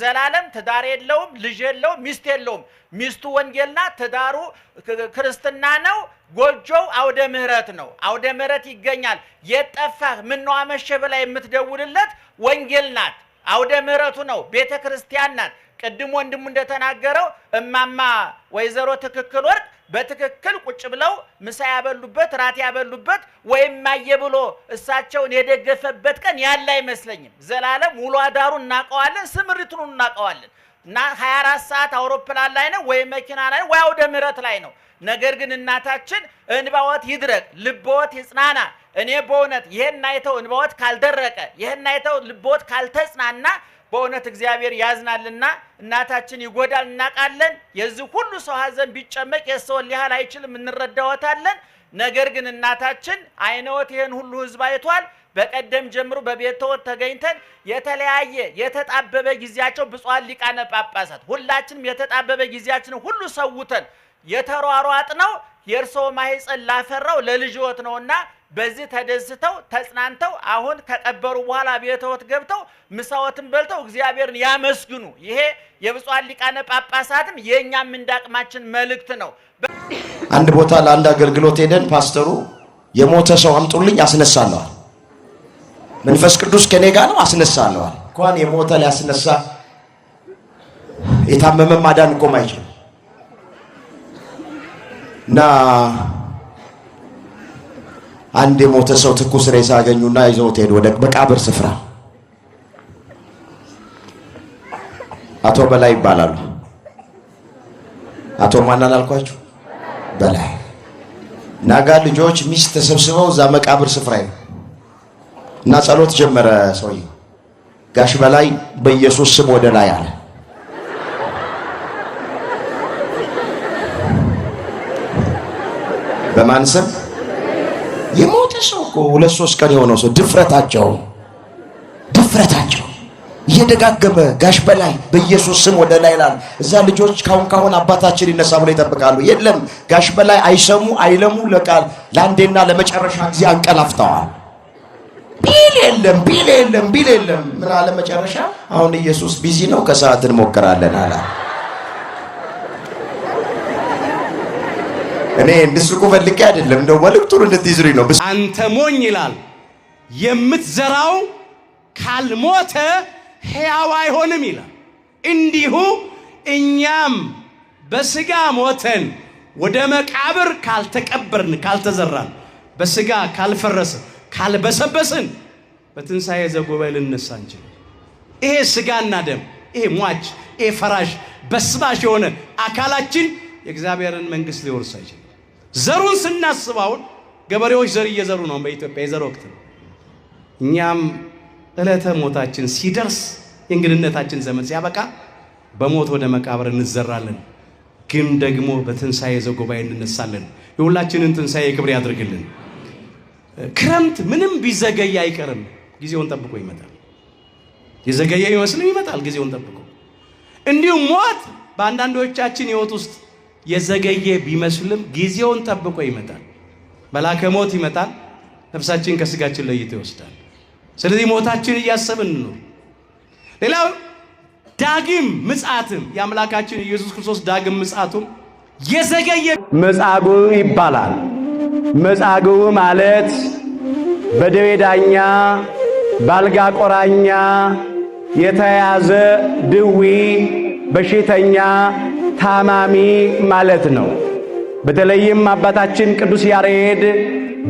ዘላለም ትዳር የለውም ልጅ የለውም ሚስት የለውም ሚስቱ ወንጌልና ትዳሩ ክርስትና ነው ጎጆው አውደ ምህረት ነው አውደ ምህረት ይገኛል የጠፋህ ምን ነው አመሸ በላ የምትደውልለት ወንጌል ናት አውደ ምህረቱ ነው ቤተክርስቲያን ናት ቀድሞ ወንድሙ እንደተናገረው እማማ ወይዘሮ ትክክል ወርቅ በትክክል ቁጭ ብለው ምሳ ያበሉበት ራት ያበሉበት ወይም ማየብሎ እሳቸውን የደገፈበት ቀን ያለ አይመስለኝም ዘላለም ሙሉ አዳሩን እናቀዋለን ስምሪቱን እናቀዋለን እና 24 ሰዓት አውሮፕላን ላይ ነው ወይ መኪና ላይ ወይ አውደ ምህረት ላይ ነው ነገር ግን እናታችን እንባወት ይድረቅ ልቦት ይጽናና እኔ በእውነት ይሄን አይተው እንባወት ካልደረቀ ይሄን አይተው ልቦት ካልተጽናና በእውነት እግዚአብሔር ያዝናልና እናታችን ይጎዳል እናቃለን የዚህ ሁሉ ሰው ሀዘን ቢጨመቅ የሰው ሊያህል አይችልም እንረዳውታለን ነገር ግን እናታችን አይነውት ይሄን ሁሉ ህዝብ አይቷል በቀደም ጀምሮ በቤተወት ተገኝተን የተለያየ የተጣበበ ጊዜያቸው ብፁዓን ሊቃነ ጳጳሳት ሁላችንም የተጣበበ ጊዜያችን ሁሉ ሰውተን የተሯሯጥ ነው የርሶ ማይጸን ላፈራው ለልጅዎት ነውና በዚህ ተደስተው ተጽናንተው አሁን ከቀበሩ በኋላ ቤተወት ገብተው ምሳዎትን በልተው እግዚአብሔርን ያመስግኑ ይሄ የብፁዓን ሊቃነ ጳጳሳትም የኛም እንዳቅማችን መልእክት ነው አንድ ቦታ ለአንድ አገልግሎት ሄደን ፓስተሩ የሞተ ሰው አምጡልኝ አስነሳለሁ መንፈስ ቅዱስ ከኔ ጋር ነው አስነሳለሁ እንኳን የሞተ ሊያስነሳ የታመመ ማዳን እኮ ማይችል እና አንድ የሞተ ሰው ትኩስ ሬሳ አገኙና ይዘውት ሄዱ ወደ መቃብር ስፍራ አቶ በላይ ይባላሉ አቶ ማናን አልኳችሁ በላይ ናጋ ልጆች ሚስት ተሰብስበው እዛ መቃብር ስፍራ እና ጸሎት ጀመረ ሰውዬው ጋሽ በላይ በኢየሱስ ስም ወደ ላይ አለ በማን ስም የሞተ ሰው እኮ 2-3 ቀን የሆነው ሰው ድፍረታቸው እየደጋገመ ጋሽ በላይ በኢየሱስ ስም ወደ ላይ ይላል እዛ ልጆች ካሁን አባታችን ይነሳ ብለው ይጠብቃሉ የለም ጋሽ በላይ አይሰሙ አይለሙ ለቃል ለአንዴና ለመጨረሻ ጊዜ አንቀላፍተዋል ቢል የለም ምን አለ መጨረሻ አሁን ኢየሱስ ቢዚ ነው ከሰዓት እንሞክራለን አለ እኔ እንድስቁ ፈልጌ አይደለም እንደው መልእክቱን እንድትይዙኝ ነው አንተ ሞኝ ይላል የምትዘራው ካልሞተ ሕያው አይሆንም ይላል እንዲሁ እኛም በስጋ ሞተን ወደ መቃብር ካልተቀበርን ካልተዘራን በስጋ ካልፈረስን ካልበሰበስን በትንሳኤ ዘጉባኤ ልንነሳ እንችላለን ይሄ ስጋና ደም ይሄ ሟች ይሄ ፈራሽ በስባሽ የሆነ አካላችን የእግዚአብሔርን መንግስት ሊወርስ አይችልም ዘሩን ስናስባው ገበሬዎች ዘር እየዘሩ ነው በኢትዮጵያ የዘር ወቅት ነው እኛም እለተ ሞታችን ሲደርስ የእንግድነታችን ዘመን ሲያበቃ በሞት ወደ መቃብር እንዘራለን ግን ደግሞ በትንሳኤ ዘጉባኤ እንነሳለን የሁላችንን ትንሳኤ ክብር ያድርግልን ክረምት ምንም ቢዘገይ አይቀርም ጊዜውን ጠብቆ ይመጣል የዘገየ ይመስልም ይመጣል ጊዜውን ጠብቆ እንዲሁ ሞት በአንዳንዶቻችን ህይወት ውስጥ የዘገየ ቢመስልም ጊዜውን ጠብቆ ይመጣል መላከ ሞት ይመጣል ነፍሳችን ከስጋችን ለይቶ ይወስዳል ስለዚህ ሞታችን እያሰብን ነው ሌላው ዳግም ምጽአትም የአምላካችን ኢየሱስ ክርስቶስ ዳግም ምጽአቱም የዘገየ መጻጉዕ ይባላል መጻጉዕ ማለት በደዌ ዳኛ ባልጋ ቆራኛ የተያዘ ድዊ በሽተኛ ታማሚ ማለት ነው በተለይም አባታችን ቅዱስ ያሬድ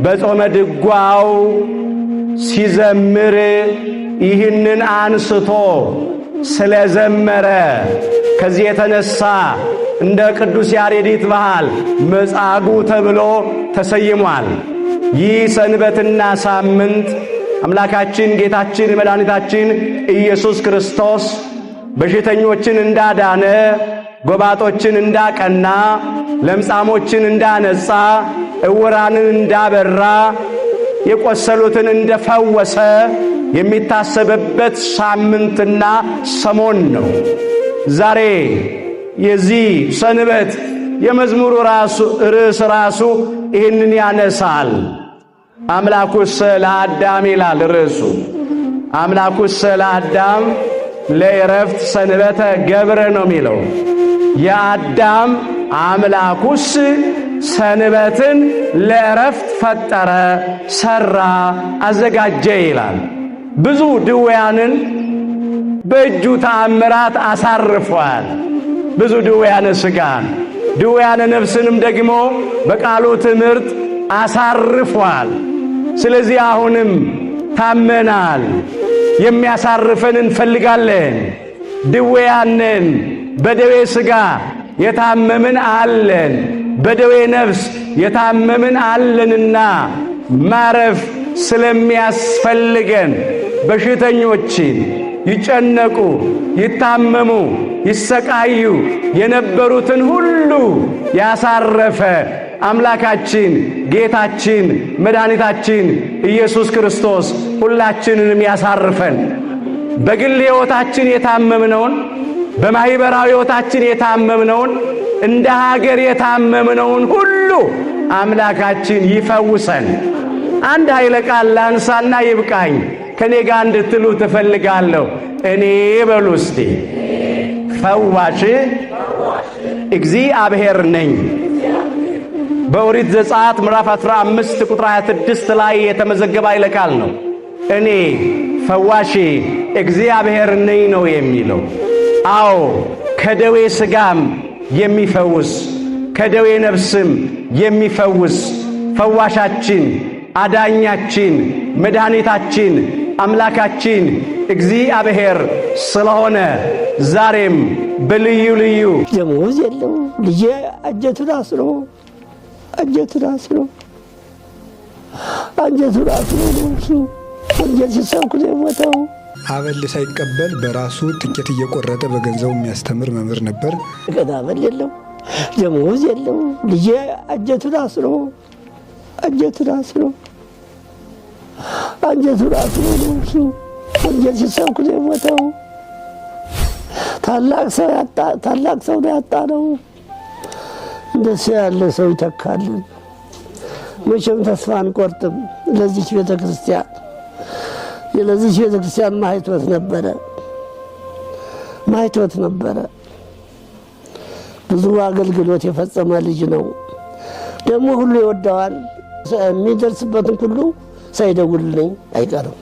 በጾመ ድጓው ሲዘምር ይህንን አንስቶ ስለዘመረ ከዚህ የተነሳ እንደ ቅዱስ ያሬዲት ባህል መጻጉዕ ተብሎ ተሰይሟል ይህ ሰንበትና ሳምንት አምላካችን ጌታችን መድኃኒታችን ኢየሱስ ክርስቶስ በሽተኞችን እንዳዳነ ጎባጦችን እንዳቀና ለምጻሞችን እንዳነጻ እውራንን እንዳበራ የቆሰሉትን እንደፈወሰ የሚታሰብበት ሳምንትና ሰሞን ነው ዛሬ የዚህ ሰንበት የመዝሙሩ ርዕስ ራሱ ይህንን ያነሳል አምላኩስ ለአዳም ይላል ርዕሱ አምላኩስ ለአዳም ለዕረፍት ሰንበተ ገብረ ነው የሚለው። የአዳም አምላኩስ ሰንበትን ለዕረፍት ፈጠረ፣ ሰራ፣ አዘጋጀ ይላል። ብዙ ድውያንን በእጁ ተአምራት አሳርፏል። ብዙ ድውያነ ሥጋን ድውያነ ነፍስንም ደግሞ በቃሉ ትምህርት አሳርፏል። ስለዚህ አሁንም ታመናል፣ የሚያሳርፈን እንፈልጋለን። ድውያንን በደዌ ሥጋ የታመምን አለን፣ በደዌ ነፍስ የታመምን አለንና ማረፍ ስለሚያስፈልገን በሽተኞችን ይጨነቁ፣ ይታመሙ፣ ይሰቃዩ የነበሩትን ሁሉ ያሳረፈ አምላካችን ጌታችን መድኃኒታችን ኢየሱስ ክርስቶስ ሁላችንንም ያሳርፈን። በግል ሕይወታችን የታመምነውን፣ በማኅበራዊ ሕይወታችን የታመምነውን፣ እንደ ሀገር የታመምነውን ሁሉ አምላካችን ይፈውሰን። አንድ ኃይለ ቃል ላንሳና ይብቃኝ። ከኔ ጋር እንድትሉ ትፈልጋለሁ። እኔ በሉ እስቲ ፈዋሽ እግዚአብሔር ነኝ። በኦሪት ዘጸአት ምዕራፍ 15 ቁጥር 26 ላይ የተመዘገበ ኃይለ ቃል ነው። እኔ ፈዋሽ እግዚአብሔር ነኝ ነው የሚለው። አዎ ከደዌ ሥጋም የሚፈውስ ከደዌ ነፍስም የሚፈውስ ፈዋሻችን፣ አዳኛችን፣ መድኃኒታችን፣ አምላካችን እግዚአብሔር ስለሆነ ዛሬም በልዩ ልዩ ደሞዝ የለው ልጄ አንጀቱን አስሮ እሱ ወንጀል ሲሰብክ ነው የሞተው። አበል ሳይቀበል በራሱ ትኬት እየቆረጠ በገንዘቡ የሚያስተምር መምህር ነበር። ገና አበል የለው ደሞዝ የለው ልጄ አንጀቱን አስሮ እሱ ወንጀል ሲሰብክ ነው የሞተው። ታላቅ ሰው ነው ያጣነው። እንደሱ ያለ ሰው ይተካልን። መቼም ተስፋ አንቆርጥም። ለዚች ቤተክርስቲያን ማይቶት ነበረ። ብዙ አገልግሎት የፈጸመ ልጅ ነው። ደግሞ ሁሉ ይወደዋል። የሚደርስበትን ሁሉ ሳይደውልልኝ አይቀርም።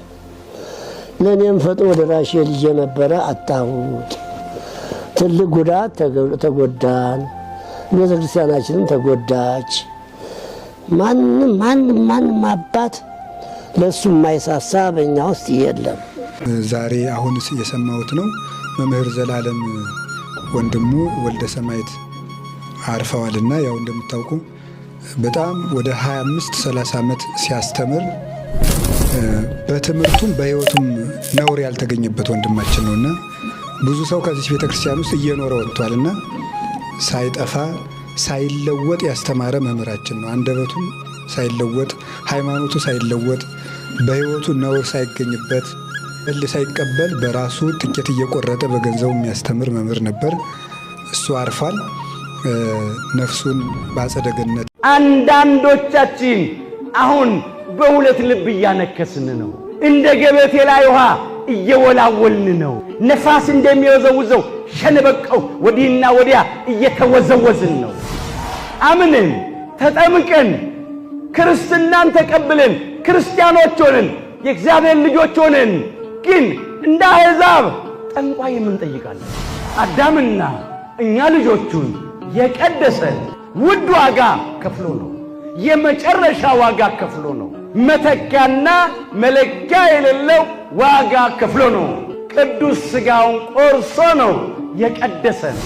ለእኔም ፈጥኖ ደራሽ ልጅ ነበረ። አጣሁት። ትልቅ ጉዳት ተጎዳን። ቤተክርስቲያናችንም ተጎዳች። ማንም አባት ለሱ የማይሳሳ በእኛ ውስጥ የለም። ዛሬ አሁን የሰማሁት ነው። መምህር ዘላለም ወንድሙ ወልደ ሰማዕት አርፈዋልና ያው እንደምታውቁ በጣም ወደ 25-30 ዓመት ሲያስተምር በትምህርቱም በሕይወቱም ነውር ያልተገኘበት ወንድማችን ነውና ብዙ ሰው ከዚህ ቤተክርስቲያን ውስጥ እየኖረ ወጥቷልና ሳይጠፋ ሳይለወጥ ያስተማረ መምህራችን ነው። አንደበቱም ሳይለወጥ፣ ሃይማኖቱ ሳይለወጥ፣ በሕይወቱ ነውር ሳይገኝበት፣ እል ሳይቀበል በራሱ ትኬት እየቆረጠ በገንዘቡ የሚያስተምር መምህር ነበር። እሱ አርፏል። ነፍሱን በአጸደ ገነት። አንዳንዶቻችን አሁን በሁለት ልብ እያነከስን ነው። እንደ ገበቴ ላይ ውሃ እየወላወልን ነው። ነፋስ እንደሚወዘውዘው ሸንበቀው ወዲህና ወዲያ እየተወዘወዝን ነው። አምነን ተጠምቀን ክርስትናን ተቀብለን ክርስቲያኖች ሆነን የእግዚአብሔር ልጆች ሆነን ግን እንደ አሕዛብ ጠንቋይ እንጠይቃለን። አዳምና እኛ ልጆቹን የቀደሰ ውድ ዋጋ ከፍሎ ነው። የመጨረሻ ዋጋ ከፍሎ ነው። መተኪያና መለኪያ የሌለው ዋጋ ከፍሎ ነው። ቅዱስ ሥጋውን ቆርሶ ነው የቀደሰን።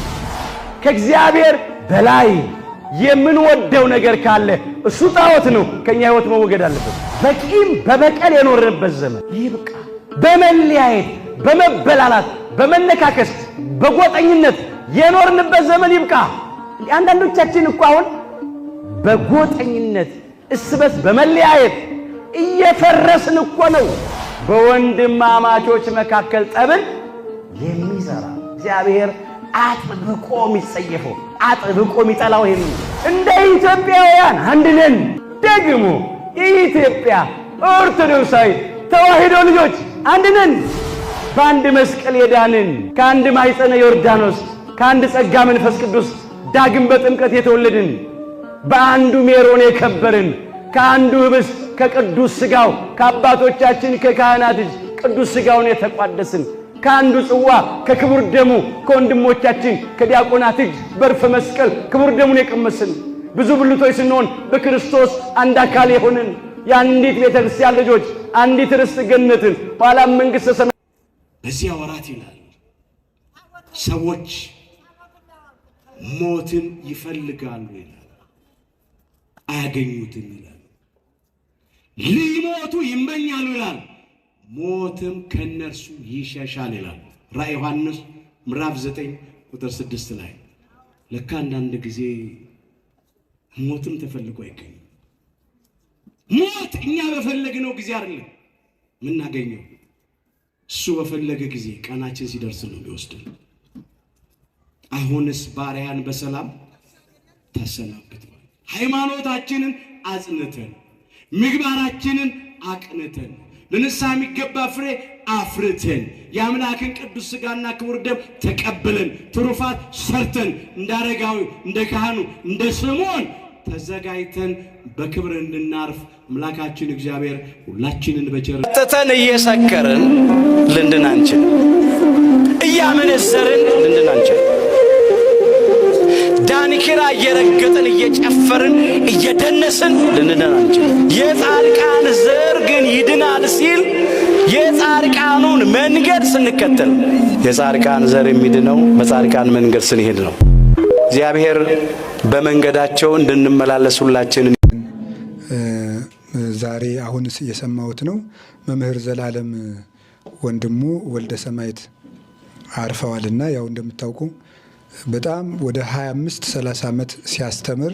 ከእግዚአብሔር በላይ የምንወደው ነገር ካለ እሱ ጣዖት ነው። ከኛ ሕይወት መወገድ አለበት። በቂም በበቀል የኖርንበት ዘመን ይብቃ። በመለያየት፣ በመበላላት፣ በመነካከስ፣ በጎጠኝነት የኖርንበት ዘመን ይብቃ። አንዳንዶቻችን እኮ አሁን በጎጠኝነት እስበስ በመለያየት እየፈረስን እኮ ነው። በወንድማማቾች መካከል ጠብን የሚዘራ እግዚአብሔር አጥብቆ የሚጸየፈው አጥብቆ የሚጠላው ይሄን እንደ ኢትዮጵያውያን አንድ ነን። ደግሞ የኢትዮጵያ ኦርቶዶክሳዊ ተዋሕዶ ልጆች አንድ ነን። በአንድ መስቀል የዳንን ከአንድ ማኅፀነ ዮርዳኖስ ከአንድ ጸጋ መንፈስ ቅዱስ ዳግም በጥምቀት የተወለድን በአንዱ ሜሮን የከበርን ከአንዱ ኅብስት ከቅዱስ ሥጋው ከአባቶቻችን ከካህናት እጅ ቅዱስ ሥጋውን የተቋደስን ከአንዱ ጽዋ ከክቡር ደሙ ከወንድሞቻችን ከዲያቆናት እጅ በርፈ መስቀል ክቡር ደሙን የቀመስን ብዙ ብልቶች ስንሆን በክርስቶስ አንድ አካል የሆንን የአንዲት ቤተ ክርስቲያን ልጆች አንዲት ርስት ገነትን ኋላም መንግሥተ ሰማያት በዚያ ወራት ይላል ሰዎች ሞትን ይፈልጋሉ ይላል፣ አያገኙትም ይላል። ሊሞቱ ይመኛሉ ይላል፣ ሞትም ከነርሱ ይሸሻል ይላል። ራዕየ ዮሐንስ ምዕራፍ 9 ቁጥር 6 ላይ ለካ አንዳንድ ጊዜ ሞትም ተፈልጎ አይገኝም። ሞት እኛ በፈለግነው ጊዜ አይደለም የምናገኘው፣ እሱ በፈለገ ጊዜ ቀናችን ሲደርስ ነው የሚወስደን። አሁንስ ባሪያን በሰላም ታሰናብተዋል። ሃይማኖታችንን አጽንተን ምግባራችንን አቅንተን ለንስሐ የሚገባ ፍሬ አፍርተን የአምላክን ቅዱስ ሥጋና ክቡር ደም ተቀብለን ትሩፋት ሰርተን እንደ አረጋዊ እንደ ካህኑ እንደ ስምዖን ተዘጋጅተን በክብር እንድናርፍ አምላካችን እግዚአብሔር ሁላችንን በቸርነቱ ተተን እየሰከርን ልንድን አንችል፣ እያመነዘርን ልንድን አንችል። ዳንኪራ እየረገጥን እየጨፈርን እየደነስን ልንድን አንችል። የጻድቃን ዘር ግን ይድናል ሲል የጻድቃኑን መንገድ ስንከተል፣ የጻድቃን ዘር የሚድነው በጻድቃን መንገድ ስንሄድ ነው። እግዚአብሔር በመንገዳቸው እንድንመላለስ ሁላችንን ዛሬ አሁን የሰማሁት ነው። መምህር ዘላለም ወንድሙ ወልደ ሰማዕት አርፈዋልና ያው እንደምታውቁ በጣም ወደ 25-30 ዓመት ሲያስተምር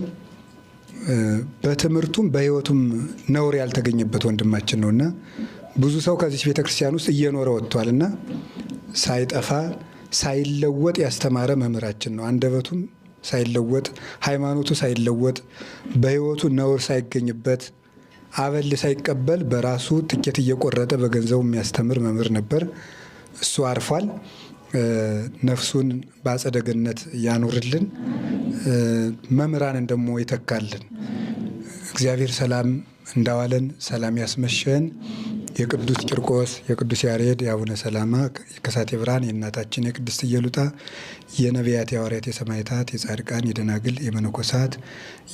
በትምህርቱም በሕይወቱም ነውር ያልተገኘበት ወንድማችን ነውና ብዙ ሰው ከዚህ ቤተክርስቲያን ውስጥ እየኖረ ወጥቷልና ሳይጠፋ ሳይለወጥ ያስተማረ መምህራችን ነው። አንደበቱም ሳይለወጥ ሃይማኖቱ ሳይለወጥ በሕይወቱ ነውር ሳይገኝበት አበል ሳይቀበል በራሱ ትኬት እየቆረጠ በገንዘቡ የሚያስተምር መምህር ነበር። እሱ አርፏል። ነፍሱን በአጸደ ገነት ያኑርልን፣ መምህራንን ደግሞ ይተካልን። እግዚአብሔር ሰላም እንዳዋለን ሰላም ያስመሸን። የቅዱስ ቂርቆስ፣ የቅዱስ ያሬድ፣ የአቡነ ሰላማ፣ የከሳቴ ብርሃን፣ የእናታችን የቅድስት ኢየሉጣ፣ የነቢያት፣ የሐዋርያት፣ የሰማዕታት፣ የጻድቃን፣ የደናግል፣ የመነኮሳት፣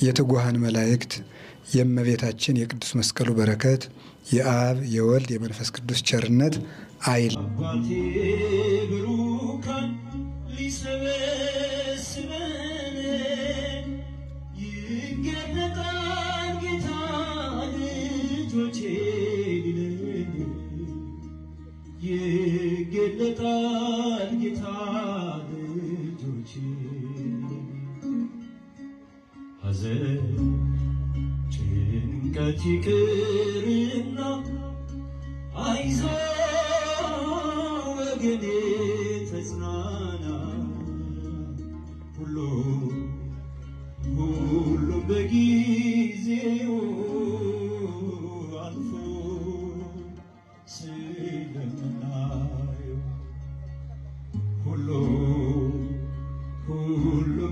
የትጉሃን መላእክት፣ የእመቤታችን የቅዱስ መስቀሉ በረከት፣ የአብ የወልድ የመንፈስ ቅዱስ ቸርነት አይል ይገለጣል ጌታ ልጆቼ ሐዘን ጭንቀት ይቅርና አይዞህ ወገኔ ተጽናና ሁሉም በጊዜው አልፎ ስለምናየው ሁሉም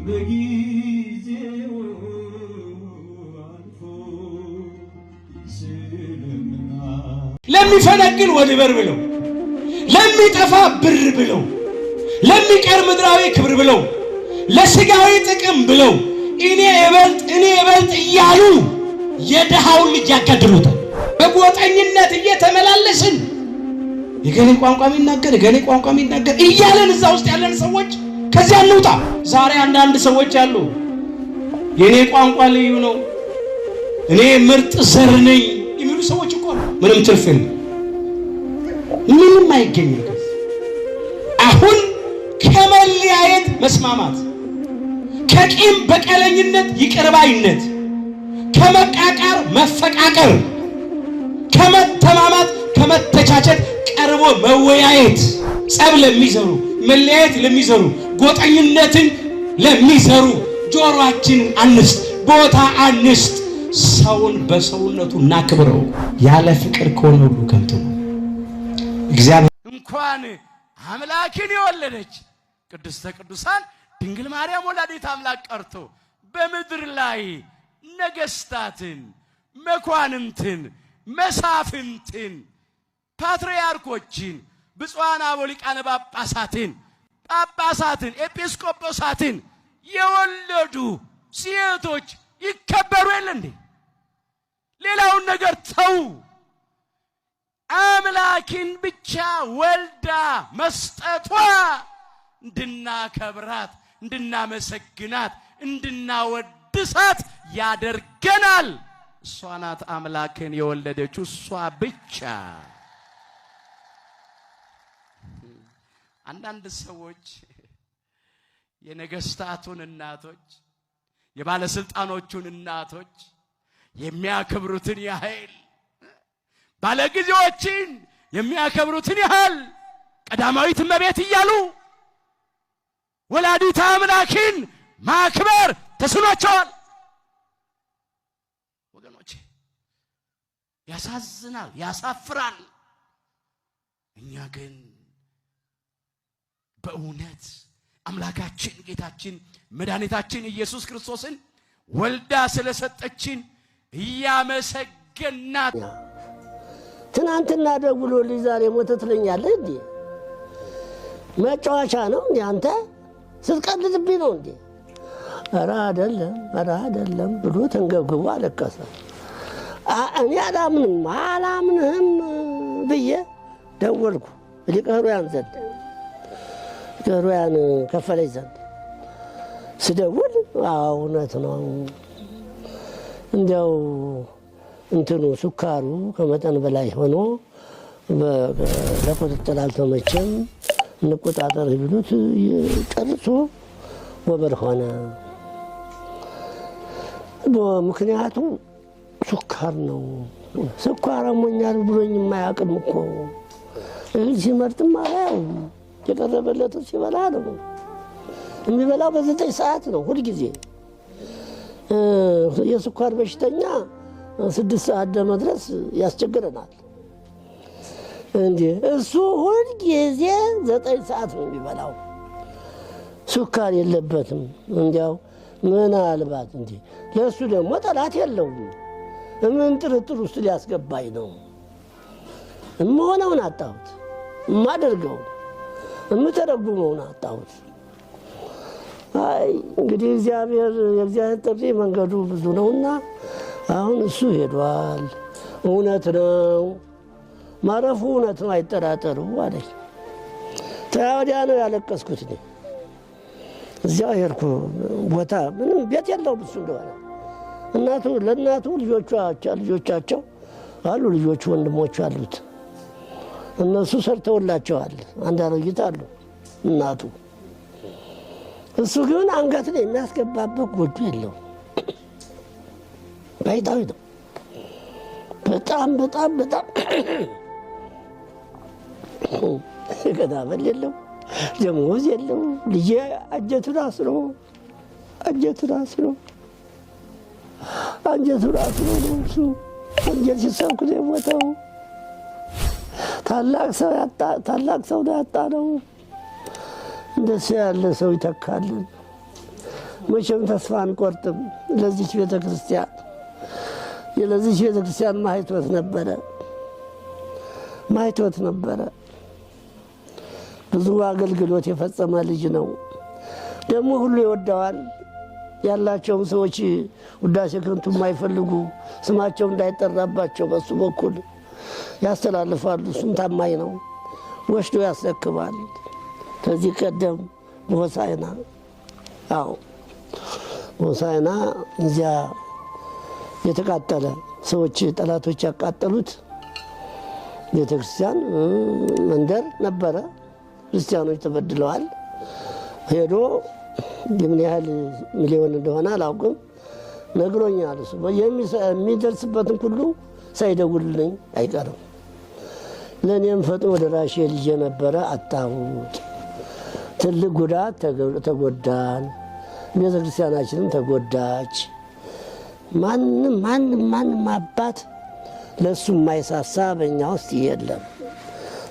በጊዜው አልፎ ስለምናየው ለሚፈነግል ወድበር ብለው ለሚጠፋ ብር ብለው ለሚቀር ምድራዊ ክብር ብለው ለስጋዊ ጥቅም ብለው እኔ እበልጥ እያሉ የድሃውን ልጅ ያጋድሉታል። በጎጠኝነት እየተመላለስን የገሌ ቋንቋ የሚናገር የገሌ ቋንቋ የሚናገር እያለን እዛ ውስጥ ያለን ሰዎች ከዚያ እንውጣ። ዛሬ አንዳንድ ሰዎች አሉ፣ የኔ ቋንቋ ልዩ ነው፣ እኔ ምርጥ ዘር ነኝ የሚሉ ሰዎች እኮ ምንም ትርፍ የለም፣ ምንም አይገኝም። አሁን ከመለያየት መስማማት፣ ከቂም በቀለኝነት ይቅርባይነት፣ ከመቃቃር መፈቃቀር፣ ከመተማማት ከመተቻቸት ቀርቦ መወያየት፣ ጸብ ለሚዘሩ መለያየት ለሚዘሩ ጎጠኝነትን ለሚዘሩ ጆሮአችንን አንስት፣ ቦታ አንስት። ሰውን በሰውነቱ እናክብረው። ያለ ፍቅር ከሆነ ሁሉ ከንቱ ነው። እግዚአብሔር እንኳን አምላክን የወለደች ቅድስተ ቅዱሳን ድንግል ማርያም ወላዲተ አምላክ ቀርቶ በምድር ላይ ነገስታትን፣ መኳንንትን፣ መሳፍንትን፣ ፓትርያርኮችን፣ ብፁዓን አበው ሊቃነ ጳጳሳትን፣ ኤጲስቆጶሳትን የወለዱ ሴቶች ይከበሩ የለ እንዴ? ሌላውን ነገር ተው። አምላክን ብቻ ወልዳ መስጠቷ እንድናከብራት፣ እንድናመሰግናት፣ እንድናወድሳት ያደርገናል። እሷ ናት አምላክን የወለደችው እሷ ብቻ። አንዳንድ ሰዎች የነገስታቱን እናቶች፣ የባለስልጣኖቹን እናቶች የሚያከብሩትን ያህል፣ ባለጊዜዎችን የሚያከብሩትን ያህል ቀዳማዊት እመቤት እያሉ ወላዲተ አምላክን ማክበር ተስኗቸዋል። ወገኖቼ ያሳዝናል፣ ያሳፍራል። እኛ ግን በእውነት አምላካችን ጌታችን መድኃኒታችን ኢየሱስ ክርስቶስን ወልዳ ስለሰጠችን እያመሰገናት። ትናንትና ደውሎልኝ ዛሬ ሞተ ትለኛለህ እንዴ? መጫወቻ ነው እንዴ አንተ? ስትቀልድብኝ ነው እንዴ? ኧረ አይደለም ብሎ ተንገብግቦ አለቀሰ። እኔ አላምንህም ብዬ ደወልኩ ሊቀ ኅሩያን ዘንድ፣ ሊቀ ኅሩያን ከፈለኝ ዘንድ ስደውል እውነት ነው እንዲያው እንትኑ ሱካሩ ከመጠን በላይ ሆኖ ለቁጥጥር አልተመቸም፣ እንቆጣጠር ቢሉት ጨርሶ ወበር ሆነ። ምክንያቱ ሱካር ነው። ስኳር አሞኛል ብሎኝ የማያውቅም እኮ እህል ሲመርጥም አላየውም። የቀረበለት ሲበላ ነው የሚበላው። በ9 ሰዓት ነው ሁልጊዜ። የስኳር በሽተኛ 6 ሰዓት ለመድረስ ያስቸግረናል እንዴ። እሱ ሁልጊዜ 9 ሰዓት ነው የሚበላው። ሱካር የለበትም። እንዲያው ምናልባት እንዴ ለእሱ ደግሞ ጠላት የለውም። ምን ጥርጥር ውስጥ ሊያስገባኝ ነው? እምሆነውን አጣሁት፣ እማደርገውን እምተረጉመውን አጣሁት። አይ እንግዲህ የእግዚአብሔር ጥሪ መንገዱ ብዙ ነውና አሁን እሱ ሄዷል። እውነት ነው ማረፉ፣ እውነት ነው አይጠራጠሩ አለኝ። ተያወዲያ ነው ያለቀስኩት እኔ። እዚያው ሄድኩ ቦታ ምንም ቤት የለውም እሱ እንደሆነ ለእናቱ ልጆቻቸው አሉ፣ ልጆቹ ወንድሞቹ አሉት። እነሱ ሰርተውላቸዋል። አንድ አሮጊት አሉ እናቱ። እሱ ግን አንገት ላይ የሚያስገባበት ጎጆ የለው። ባይታዊ ነው። በጣም ገዳመል የለው፣ ደሞዝ የለው። ልጄ አንጀቱን አስሮ ነው እሱ ወንጀል ሲሰብክ ነው የሞተው። ታላቅ ሰው ነው ያጣ ነው። እንደሱ ያለ ሰው ይተካልን። መቼም ተስፋ አንቆርጥም። ለዚች ቤተክርስቲያን ማይቶት ነበረ። ብዙ አገልግሎት የፈጸመ ልጅ ነው። ደግሞ ሁሉ ይወደዋል። ያላቸውም ሰዎች ውዳሴ ከንቱ የማይፈልጉ ስማቸው እንዳይጠራባቸው በሱ በኩል ያስተላልፋሉ። እሱም ታማኝ ነው፣ ወስዶ ያስረክባል። ከዚህ ቀደም በሆሳዕና እዚያ የተቃጠለ ሰዎች ጠላቶች ያቃጠሉት ቤተክርስቲያን መንደር ነበረ። ክርስቲያኖች ተበድለዋል። ሄዶ የምን ያህል ሚሊዮን እንደሆነ አላውቅም ነግሮኛል። እሱ የሚደርስበትን ሁሉ ሳይደውልልኝ አይቀርም። ለእኔም ፈጥኖ ደራሼ ልጄ ነበረ፣ አጣሁት። ትልቅ ጉዳት ተጎዳን። ቤተክርስቲያናችንም ተጎዳች። ማንም አባት ለእሱ የማይሳሳ በእኛ ውስጥ የለም።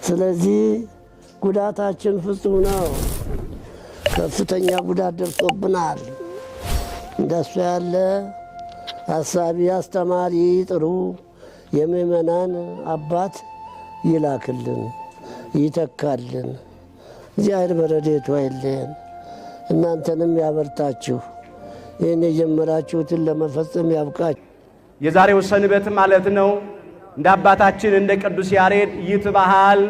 ስለዚህ ጉዳታችን ፍጹም ነው። ከፍተኛ ጉዳት ደርሶብናል። እንደሱ ያለ አሳቢ አስተማሪ ጥሩ የምእመናን አባት ይላክልን ይተካልን። እግዚአብሔር በረድኤቱ አይለየን። እናንተንም ያበርታችሁ፣ ይህን የጀመራችሁትን ለመፈጸም ያብቃችሁ። የዛሬው ሰንበት ማለት ነው እንደ አባታችን እንደ ቅዱስ ያሬድ ይትበሃል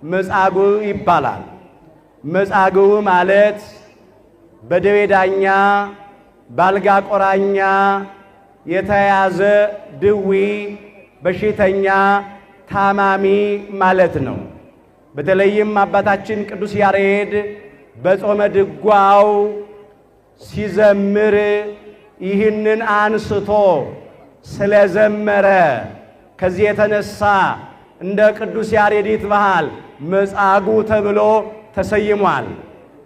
መጻጉዕ ይባላል። መጻጉዕ ማለት በደዌ ዳኛ ባልጋ ቆራኛ የተያዘ ድዊ በሽተኛ ታማሚ ማለት ነው። በተለይም አባታችን ቅዱስ ያሬድ በጾመ ድጓው ሲዘምር ይህንን አንስቶ ስለዘመረ ከዚህ የተነሳ እንደ ቅዱስ ያሬድ ይትበሃል መጻጉዕ ተብሎ ተሰይሟል።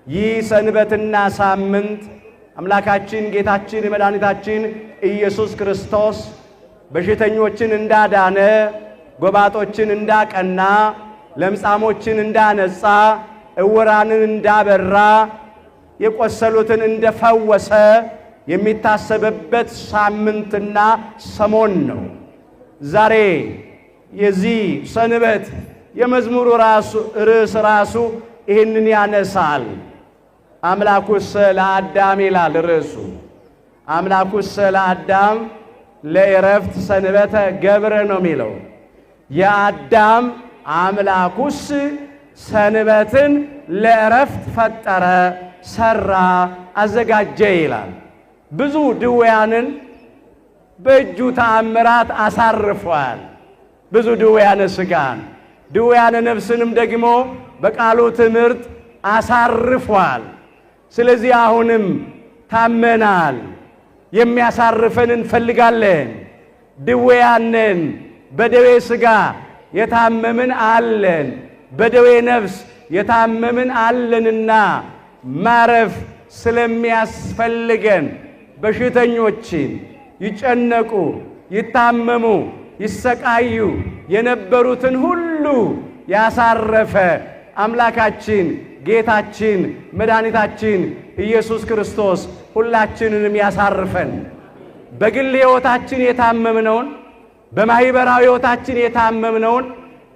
ይህ ሰንበትና ሳምንት አምላካችን ጌታችን መድኃኒታችን ኢየሱስ ክርስቶስ በሽተኞችን እንዳዳነ፣ ጎባጦችን እንዳቀና፣ ለምጻሞችን እንዳነጻ፣ እውራንን እንዳበራ፣ የቆሰሉትን እንደፈወሰ የሚታሰብበት ሳምንትና ሰሞን ነው። ዛሬ የዚህ ሰንበት የመዝሙሩ ርዕስ ራሱ ይህንን ያነሳል። አምላኩሰ ለአዳም ይላል ርዕሱ። አምላኩሰ ለአዳም ለዕረፍት ሰንበተ ገብረ ነው የሚለው። የአዳም አምላኩስ ሰንበትን ለዕረፍት ፈጠረ፣ ሰራ፣ አዘጋጀ ይላል። ብዙ ድውያንን በእጁ ተአምራት አሳርፏል። ብዙ ድውያነ ሥጋን ድውያነ ነፍስንም ደግሞ በቃሉ ትምህርት አሳርፏል። ስለዚህ አሁንም ታመናል፣ የሚያሳርፈን እንፈልጋለን። ድውያንን በደዌ ሥጋ የታመምን አለን፣ በደዌ ነፍስ የታመምን አለንና ማረፍ ስለሚያስፈልገን በሽተኞችን ይጨነቁ፣ ይታመሙ፣ ይሰቃዩ የነበሩትን ሁሉ ያሳረፈ አምላካችን ጌታችን መድኃኒታችን ኢየሱስ ክርስቶስ ሁላችንንም ያሳርፈን። በግል ሕይወታችን የታመምነውን፣ በማኅበራዊ ሕይወታችን የታመምነውን፣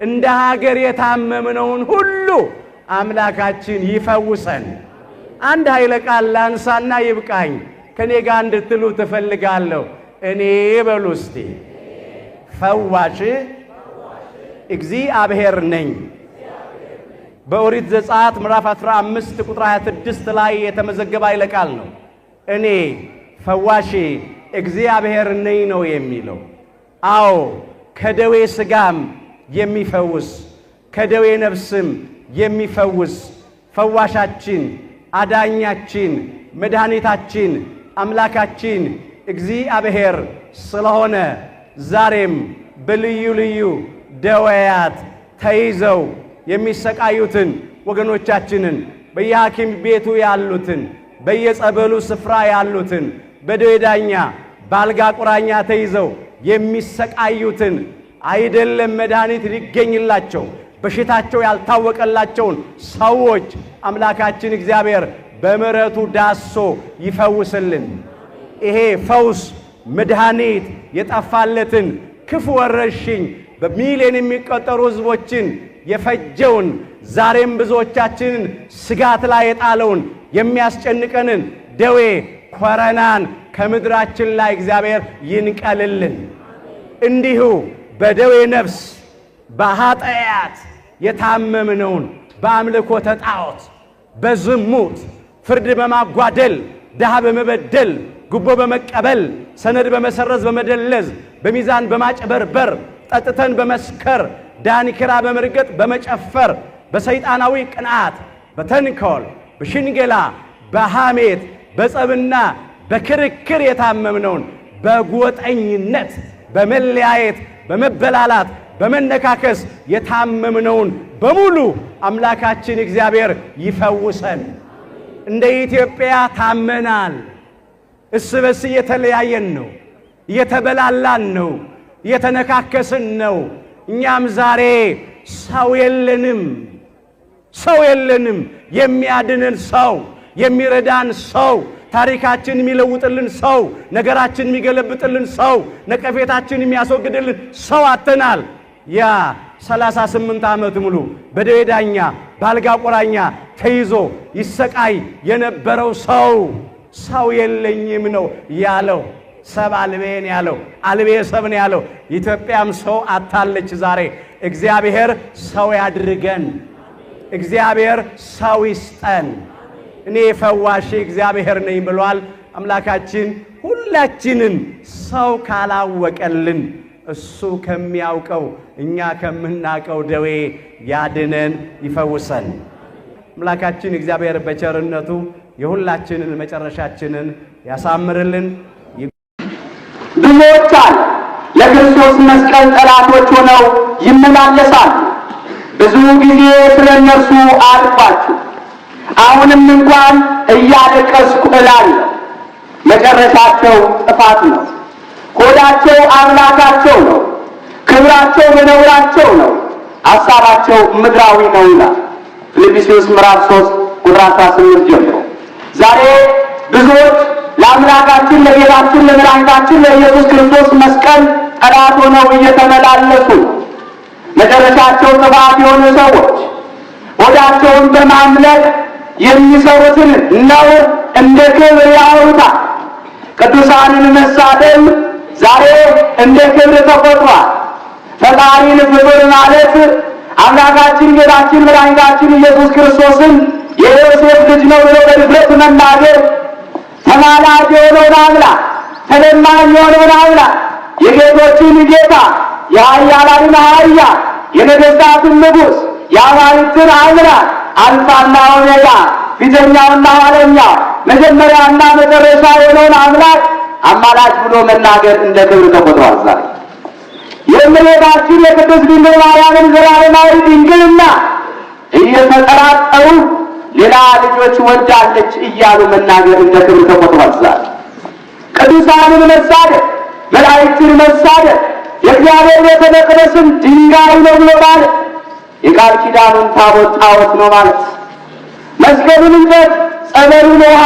እንደ ሀገር የታመምነውን ሁሉ አምላካችን ይፈውሰን። አንድ ኃይለ ቃል ላንሳና ይብቃኝ። ከኔ ጋር እንድትሉ ትፈልጋለሁ። እኔ በሉ እስቲ ፈዋሽ እግዚአብሔር ነኝ። በኦሪት ዘጸአት ምዕራፍ 15 ቁጥር 26 ላይ የተመዘገበ ኃይለ ቃል ነው። እኔ ፈዋሽ እግዚአብሔር ነኝ ነው የሚለው። አዎ ከደዌ ሥጋም የሚፈውስ ከደዌ ነፍስም የሚፈውስ ፈዋሻችን፣ አዳኛችን፣ መድኃኒታችን፣ አምላካችን እግዚአብሔር ስለሆነ ዛሬም በልዩ ልዩ ደዌያት ተይዘው የሚሰቃዩትን ወገኖቻችንን፣ በየሐኪም ቤቱ ያሉትን፣ በየጸበሉ ስፍራ ያሉትን፣ በደዌ ዳኛ በአልጋ ቁራኛ ተይዘው የሚሰቃዩትን አይደለም መድኃኒት ሊገኝላቸው በሽታቸው ያልታወቀላቸውን ሰዎች አምላካችን እግዚአብሔር በምሕረቱ ዳሶ ይፈውስልን። ይሄ ፈውስ መድኃኒት የጠፋለትን ክፉ ወረርሽኝ በሚሊዮን የሚቆጠሩ ሕዝቦችን የፈጀውን ዛሬም ብዙዎቻችንን ስጋት ላይ የጣለውን የሚያስጨንቀንን ደዌ ኮረናን ከምድራችን ላይ እግዚአብሔር ይንቀልልን። እንዲሁ በደዌ ነፍስ በኃጢአት የታመምነውን በአምልኮተ ጣዖት፣ በዝሙት፣ ፍርድ በማጓደል፣ ድሃ በመበደል፣ ጉቦ በመቀበል፣ ሰነድ በመሰረዝ በመደለዝ፣ በሚዛን በማጭበርበር፣ ጠጥተን በመስከር፣ ዳንኪራ በመርገጥ በመጨፈር፣ በሰይጣናዊ ቅንዓት፣ በተንኮል፣ በሽንገላ፣ በሐሜት፣ በጸብና በክርክር የታመምነውን በጎጠኝነት፣ በመለያየት፣ በመበላላት፣ በመነካከስ የታመምነውን በሙሉ አምላካችን እግዚአብሔር ይፈውሰን። እንደ ኢትዮጵያ ታመናል። እርስ በርስ እየተለያየን ነው፣ እየተበላላን ነው፣ እየተነካከስን ነው። እኛም ዛሬ ሰው የለንም፣ ሰው የለንም። የሚያድነን ሰው፣ የሚረዳን ሰው፣ ታሪካችን የሚለውጥልን ሰው፣ ነገራችን የሚገለብጥልን ሰው፣ ነቀፌታችን የሚያስወግድልን ሰው አጥተናል። ያ 38 ዓመት ሙሉ በደዌ ዳኛ ባልጋ ቁራኛ ተይዞ ይሰቃይ የነበረው ሰው የለኝም ነው ያለው። ሰብ አልቤን ያለው፣ አልቤ ሰብን ያለው። ኢትዮጵያም ሰው አታለች ዛሬ። እግዚአብሔር ሰው ያድርገን። እግዚአብሔር ሰው ይስጠን። እኔ ፈዋሽ እግዚአብሔር ነኝ ብሏል አምላካችን። ሁላችንን ሰው ካላወቀልን እሱ ከሚያውቀው እኛ ከምናውቀው ደዌ ያድነን ይፈውሰን። አምላካችን እግዚአብሔር በቸርነቱ የሁላችንን መጨረሻችንን ያሳምርልን። ብዙዎች አሉ ለክርስቶስ መስቀል ጠላቶች ሆነው ይመላለሳሉ። ብዙ ጊዜ ስለ እነርሱ አልኳችሁ፣ አሁንም እንኳን እያለቀስኩ እላለሁ። መጨረሻቸው ጥፋት ነው። ሆዳቸው አምላካቸው ነው። ክብራቸው በነውራቸው ነው። ሐሳባቸው ምድራዊ ነው ይላል ፊልጵስዩስ ምዕራፍ 3 ቁጥር 18 ጀምሮ። ዛሬ ብዙዎች ለአምላካችን ለጌታችን ለመድኃኒታችን ለኢየሱስ ክርስቶስ መስቀል ጠላት ሆነው እየተመላለሱ ነው። መጨረሻቸው ጥፋት የሆኑ ሰዎች ሆዳቸውን በማምለክ የሚሰሩትን ነውር እንደ ክብር ያወሩታል። ቅዱሳንን መሳደብ ዛሬ እንደ ክብር ተቆጥሯል። ፈጣሪን ፍጡር ማለት አምላካችን ጌታችን መድኃኒታችን ኢየሱስ ክርስቶስን የዮሴፍ ልጅ ነው ብሎ በድፍረት መናገር፣ ተማላጅ የሆነውን አምላክ፣ ተለማኝ የሆነውን አምላክ፣ የጌቶችን ጌታ፣ የኃያላንን ኃያል፣ የነገሥታትን ንጉሥ፣ የአማልክትን አምላክ፣ አልፋና ኦሜጋ፣ ፊተኛውና ኋለኛው፣ መጀመሪያና መጨረሻ የሆነውን አምላክ አማላጅ ብሎ መናገር እንደ ክብር ተቆጥሯል። ዛሬ የእመቤታችን የቅድስት ድንግል ማርያምን ዘላለማዊ ድንግልና እየተጠራጠሩ ሌላ ልጆች ወልዳለች እያሉ መናገር እንደ ክብር ተቆጥሯል። ዛሬ ቅዱሳንን መሳደብ፣ መላእክትን መሳደብ፣ የእግዚአብሔር ቤተ መቅደስን ድንጋይ ነው ብሎ ማለት፣ የቃል ኪዳኑን ታቦት ጣዖት ነው ማለት፣ መስቀሉን እንጨት፣ ጸበሉን ውሃ፣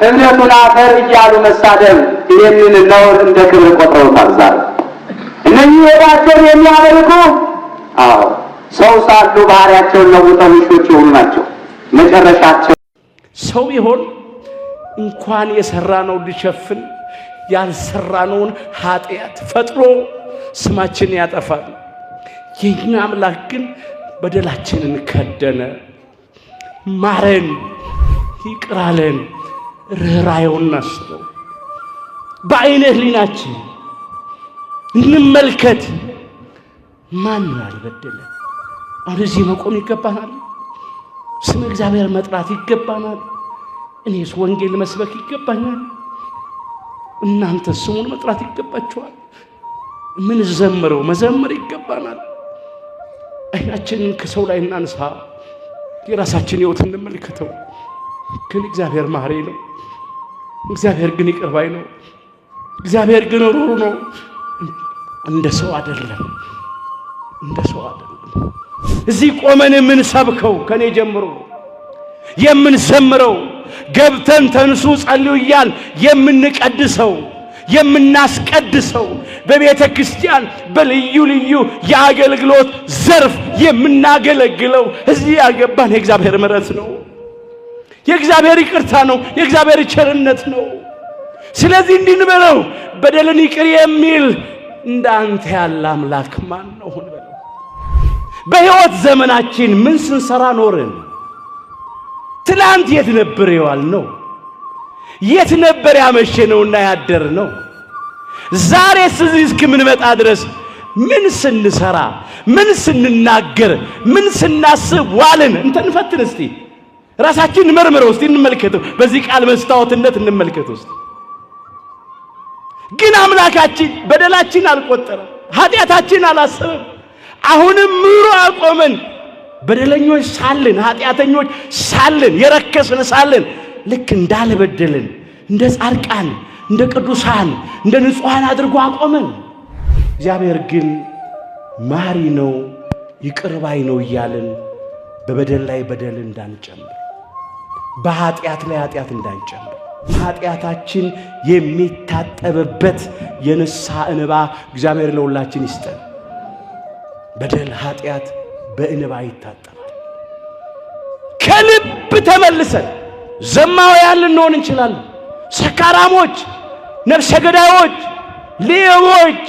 እምነቱን አፈር እያሉ መሳደብ፣ ይህንን ነውር እንደ ክብር ቆጥረውታል። ዛሬ እነዚህ ሆዳቸውን የሚያመልኩ ሰው ሳሉ ባህሪያቸውን ለውጠው ውሾች የሆኑ ናቸው። መጨረሻቸው ሰው ቢሆን እንኳን የሰራነው ሊሸፍን ያልሰራነውን ኃጢአት ፈጥሮ ስማችን ያጠፋል። የኛ አምላክ ግን በደላችንን ከደነ፣ ማረን፣ ይቅራለን፣ ርኅራኄውን አስበው። በዓይነ ሕሊናችን እንመልከት። ማን ነው ያልበደለ? አሁን እዚህ መቆም ይገባናል። ስም እግዚአብሔር መጥራት ይገባናል። እኔስ ወንጌል መስበክ ይገባኛል። እናንተ ስሙን መጥራት ይገባችኋል። ምን ዘምረው መዘመር ይገባናል። አይናችንን ከሰው ላይ እናንሳ፣ የራሳችን ሕይወት እንመልከተው። ግን እግዚአብሔር መሐሪ ነው። እግዚአብሔር ግን ይቅር ባይ ነው። እግዚአብሔር ግን ሩሩ ነው። እንደ ሰው አይደለም፣ እንደ ሰው አይደለም። እዚህ ቆመን የምንሰብከው ከኔ ጀምሮ የምንዘምረው ገብተን ተንሱ ጸልዩ እያል የምንቀድሰው የምናስቀድሰው በቤተ ክርስቲያን በልዩ ልዩ የአገልግሎት ዘርፍ የምናገለግለው እዚህ ያገባን የእግዚአብሔር ምሕረት ነው፣ የእግዚአብሔር ይቅርታ ነው፣ የእግዚአብሔር ቸርነት ነው። ስለዚህ እንድንበለው በደልን ይቅር የሚል እንዳንተ ያለ አምላክ ማን ነው? ሁን በለው። በሕይወት ዘመናችን ምን ስንሰራ ኖርን? ትናንት የት ነበር የዋልነው? የት ነበር ያመሸነውና ያደርነው? ዛሬስ እዚህ እስክንመጣ ድረስ ምን ስንሰራ፣ ምን ስንናገር፣ ምን ስናስብ ዋልን? እንፈትን እስቲ፣ ራሳችን መርምረው እስቲ፣ እንመልከተው። በዚህ ቃል መስታወትነት እንመልከተው እስቲ። ግን አምላካችን በደላችን አልቆጠረም፣ ኃጢአታችን አላሰበም። አሁንም ምሮ አቆመን። በደለኞች ሳልን፣ ኃጢአተኞች ሳልን፣ የረከስን ሳልን ልክ እንዳልበደልን እንደ ጻድቃን፣ እንደ ቅዱሳን፣ እንደ ንጹሐን አድርጎ አቆመን። እግዚአብሔር ግን መሐሪ ነው፣ ይቅር ባይ ነው እያልን በበደል ላይ በደል እንዳንጨምር፣ በኃጢአት ላይ ኃጢአት እንዳንጨምር፣ ኃጢአታችን የሚታጠብበት የንስሐ እንባ እግዚአብሔር ለሁላችን ይስጠን። በደል ኃጢአት በእንባ ይታጠባል። ከልብ ተመልሰን ዘማውያን ልንሆን እንችላለን። ሰካራሞች፣ ነፍሰ ገዳዮች፣ ሌቦች፣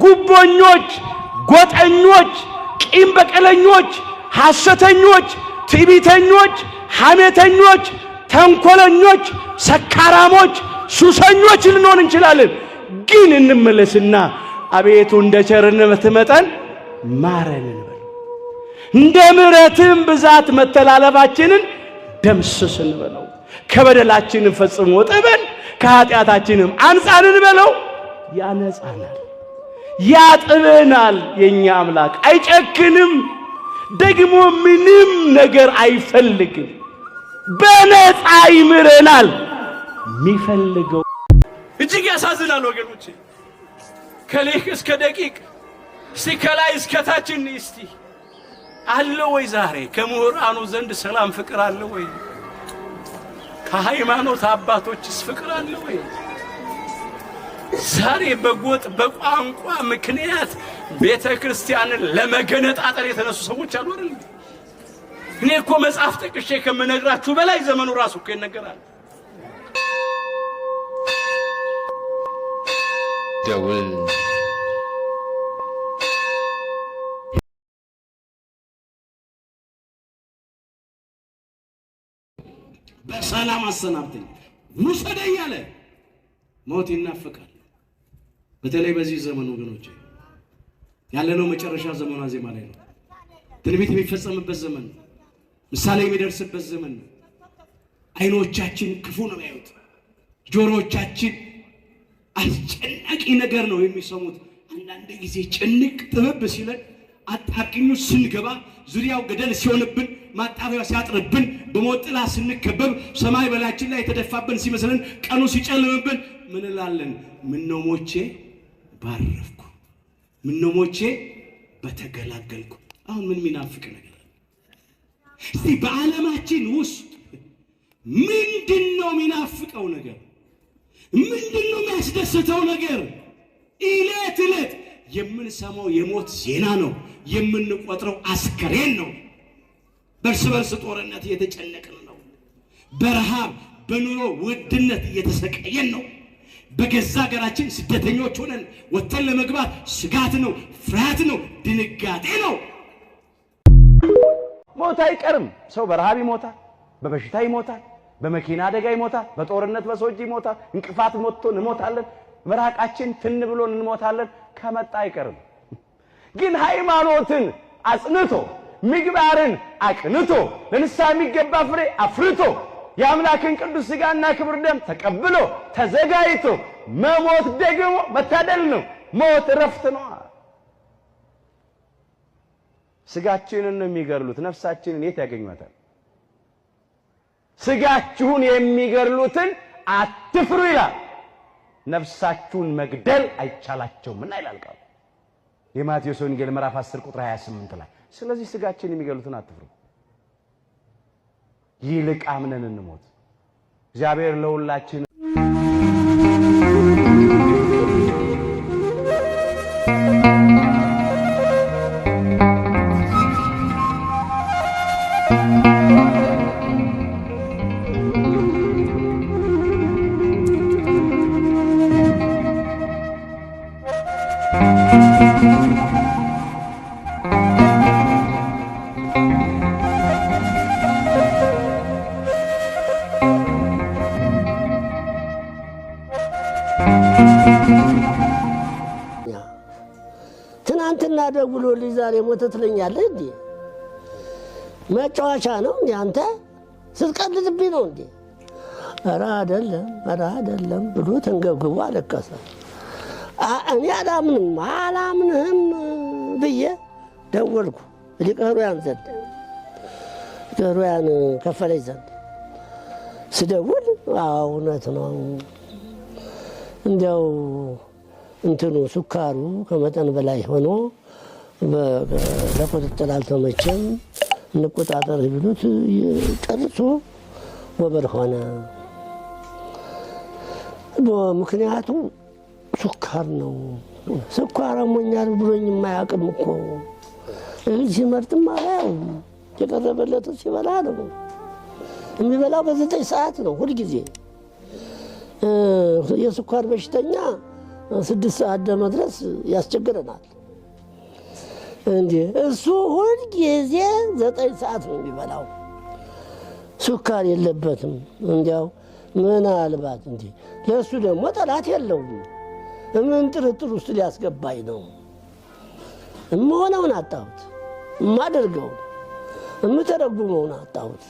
ጉቦኞች፣ ጎጠኞች፣ ቂም በቀለኞች፣ ሐሰተኞች፣ ትዕቢተኞች፣ ሐሜተኞች፣ ተንኮለኞች፣ ሰካራሞች፣ ሱሰኞች ልንሆን እንችላለን። ግን እንመለስና አቤቱ እንደ ቸርነት መጠን ማረን እንበል። እንደ ምሕረትም ብዛት መተላለፋችንን ደምስስ እንበለው። ከበደላችንም ፈጽሞ ጠበን፣ ከኃጢአታችንም አንጻን እንበለው። ያነጻናል፣ ያጥበናል። የኛ አምላክ አይጨክንም፣ ደግሞ ምንም ነገር አይፈልግም። በነፃ ይምረናል። የሚፈልገው እጅግ ያሳዝናል ወገኖቼ። ከሊቅ እስከ ደቂቅ እስቲ ከላይ እስከ ታች እስቲ አለ ወይ ዛሬ ከምሁራኑ ዘንድ ሰላም ፍቅር አለ ወይ? ከሃይማኖት አባቶችስ ፍቅር አለ ወይ? ዛሬ በጎጥ በቋንቋ ምክንያት ቤተ ክርስቲያንን ለመገነጣጠል የተነሱ ሰዎች አሉ አይደል? እኔ እኮ መጽሐፍ ጠቅሼ ከምነግራችሁ በላይ ዘመኑ ራሱ እኮ ይነገራል። ደውል በሰላም አሰናብተኝ ውሰደኝ አለ። ሞት ይናፍቃል። በተለይ በዚህ ዘመን ወገኖቼ ያለነው መጨረሻ ዘመኗ ዜማ ላይ ነው። ትንቢት የሚፈጸምበት ዘመን ነው። ምሳሌ የሚደርስበት ዘመን ነው። አይኖቻችን ክፉ ነው የሚያዩት፣ ጆሮዎቻችን አስጨናቂ ነገር ነው የሚሰሙት። አንዳንድ ጊዜ ጭንቅ ጥብብ ሲለን አጣቂኙ ስንገባ ዙሪያው ገደል ሲሆንብን ማጣቢያው ሲያጥርብን በሞት ጥላ ስንከበብ ሰማይ በላያችን ላይ የተደፋብን ሲመስለን ቀኑ ሲጨልምብን ምን እላለን? ምነው ሞቼ ባረፍኩ፣ ምነው ሞቼ በተገላገልኩ። አሁን ምን የሚናፍቅ ነገር አለ? እስቲ በዓለማችን ውስጥ ምንድነው የሚናፍቀው ነገር? ምንድነው የሚያስደስተው ነገር? ዕለት ዕለት የምንሰማው የሞት ዜና ነው። የምንቆጥረው አስከሬን ነው። በርስ በርስ ጦርነት እየተጨነቅን ነው። በረሃብ በኑሮ ውድነት እየተሰቃየን ነው። በገዛ ሀገራችን ስደተኞች ሆነን ወጥተን ለመግባት ስጋት ነው፣ ፍርሃት ነው፣ ድንጋጤ ነው። ሞት አይቀርም። ሰው በረሃብ ይሞታል፣ በበሽታ ይሞታል፣ በመኪና አደጋ ይሞታል፣ በጦርነት በሰው እጅ ይሞታል። እንቅፋት ሞቶን እንሞታለን። ምራቃችን ትን ብሎን እንሞታለን። ከመጣ አይቀርም። ግን ሃይማኖትን አጽንቶ ምግባርን አቅንቶ ለንስሐ የሚገባ ፍሬ አፍርቶ የአምላክን ቅዱስ ሥጋና ክብር ደም ተቀብሎ ተዘጋጅቶ መሞት ደግሞ መታደል ነው። ሞት እረፍት ነው። ሥጋችንን ነው የሚገድሉት፣ ነፍሳችንን የት ያገኟታል? ሥጋችሁን የሚገድሉትን አትፍሩ ይላል። ነፍሳችሁን መግደል አይቻላቸውምና ይላል ቃሉ የማቴዎስ ወንጌል ምዕራፍ 10 ቁጥር 28 ላይ። ስለዚህ ሥጋችን የሚገድሉትን አትፍሩ፣ ይልቅ አምነን እንሞት። እግዚአብሔር ለሁላችን ትናንትና ደውሎልኝ ዛሬ ሞተ ትለኛለህ እንዴ? መጫወቻ ነው እንዴ አንተ? ስትቀልድብኝ ነው እንዴ? ኧረ አይደለም ብሎ ተንገብግቦ አለቀሰ። እኔ አላምንህም ብዬ ደወልኩ ሊቀ ኅሩያን ዘንድ፣ ሊቀ ኅሩያን ከፈለኝ ዘንድ ስደውል እውነት ነው እንዲያው እንትኑ ሱካሩ ከመጠን በላይ ሆኖ ለቁጥጥር አልተመቸም፣ እንቆጣጠር ቢሉት ጨርሶ ወበር ሆነ። ምክንያቱ ሱካር ነው። ስኳር አሞኛል ብሎኝ የማያውቅም እኮ እህል ሲመርጥም አላየውም። የቀረበለት ሲበላ ነው የሚበላው። በ9 ሰዓት ነው ሁልጊዜ። የስኳር በሽተኛ 6 ሰዓት ለመድረስ ያስቸግረናል። እንዴ እሱ ሁልጊዜ 9 ሰዓት ነው የሚበላው። ሱካር የለበትም። እንዲያው ምናልባት እንዴ ለእሱ ደግሞ ጠላት የለውም። ምን ጥርጥር ውስጥ ሊያስገባኝ ነው? እምሆነውን አጣሁት፣ እማደርገውን እምተረጉመውን አጣሁት።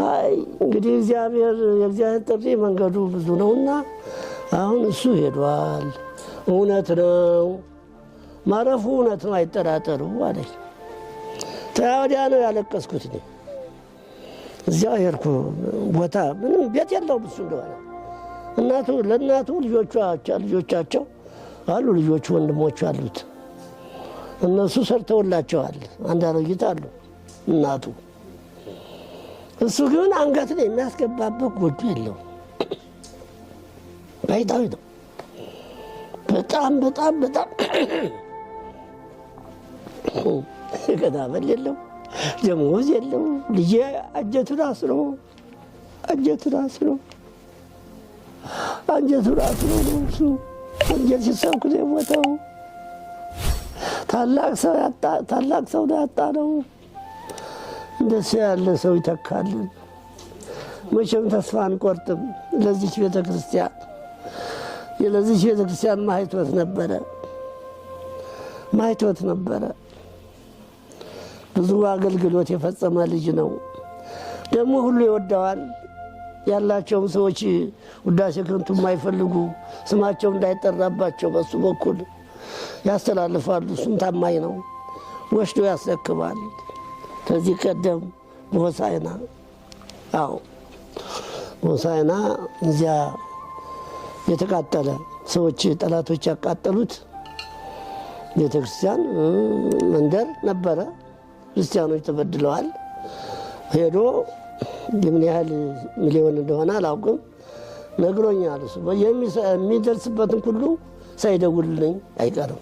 አይ እንግዲህ የእግዚአብሔር ጥሪ መንገዱ ብዙ ነውና አሁን እሱ ሄዷል። እውነት ነው ማረፉ፣ እውነት ነው አይጠራጠሩ አለኝ። ተወዲያ ነው ያለቀስኩት። እኔ እዚያው ሄድኩ። ቦታ ምንም ቤት የለውም እሱ እንደሆነ ለእናቱ ልጆቻቸው አሉ፣ ልጆቹ ወንድሞቹ አሉት። እነሱ ሰርተውላቸዋል። አንድ አሮጊት አሉ እናቱ። እሱ ግን አንገት ላይ የሚያስገባበት ጎጆ የለው። ባይታዊ ነው። በጣም ገዳመል የለው፣ ደሞዝ የለው። ልጄ አንጀቱን አስሮ ነው እሱ አንጀት ሲሰብክ ነው የሞተው። ታላቅ ሰው ነው ያጣ ነው። እንደሱ ያለ ሰው ይተካልን። መቼም ተስፋ አንቆርጥም። ለዚች ቤተክርስቲያን ማይቶት ነበረ። ብዙ አገልግሎት የፈጸመ ልጅ ነው። ደግሞ ሁሉ ይወደዋል። ያላቸውም ሰዎች ውዳሴ ከንቱ የማይፈልጉ ስማቸው እንዳይጠራባቸው በሱ በኩል ያስተላልፋሉ። እሱም ታማኝ ነው፣ ወስዶ ያስረክባል። ከዚህ ቀደም በሆሳዕና እዚያ የተቃጠለ ሰዎች ጠላቶች ያቃጠሉት ቤተክርስቲያን መንደር ነበረ። ክርስቲያኖች ተበድለዋል። ሄዶ የምን ያህል ሚሊዮን እንደሆነ አላውቅም፣ ነግሮኛል። እሱ የሚደርስበትን ሁሉ ሳይደውልልኝ አይቀርም።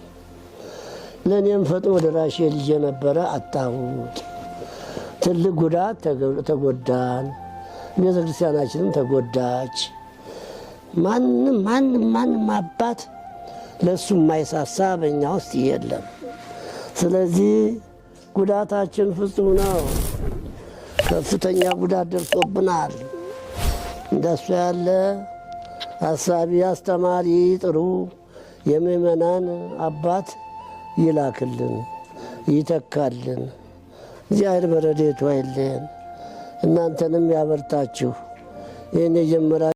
ለእኔም ፈጥኖ ደራሽ ልጄ ነበረ፣ አጣሁት። ትልቅ ጉዳት ተጎዳን። ቤተክርስቲያናችንም ተጎዳች። ማንም አባት ለእሱ የማይሳሳ በእኛ ውስጥ የለም። ስለዚህ ጉዳታችን ፍጹም ነው። ከፍተኛ ጉዳት ደርሶብናል። እንደሱ ያለ አሳቢ፣ አስተማሪ፣ ጥሩ የምእመናን አባት ይላክልን፣ ይተካልን። እግዚአብሔር በረድኤቱ አይለየን። እናንተንም ያበርታችሁ። ይህን የጀመራ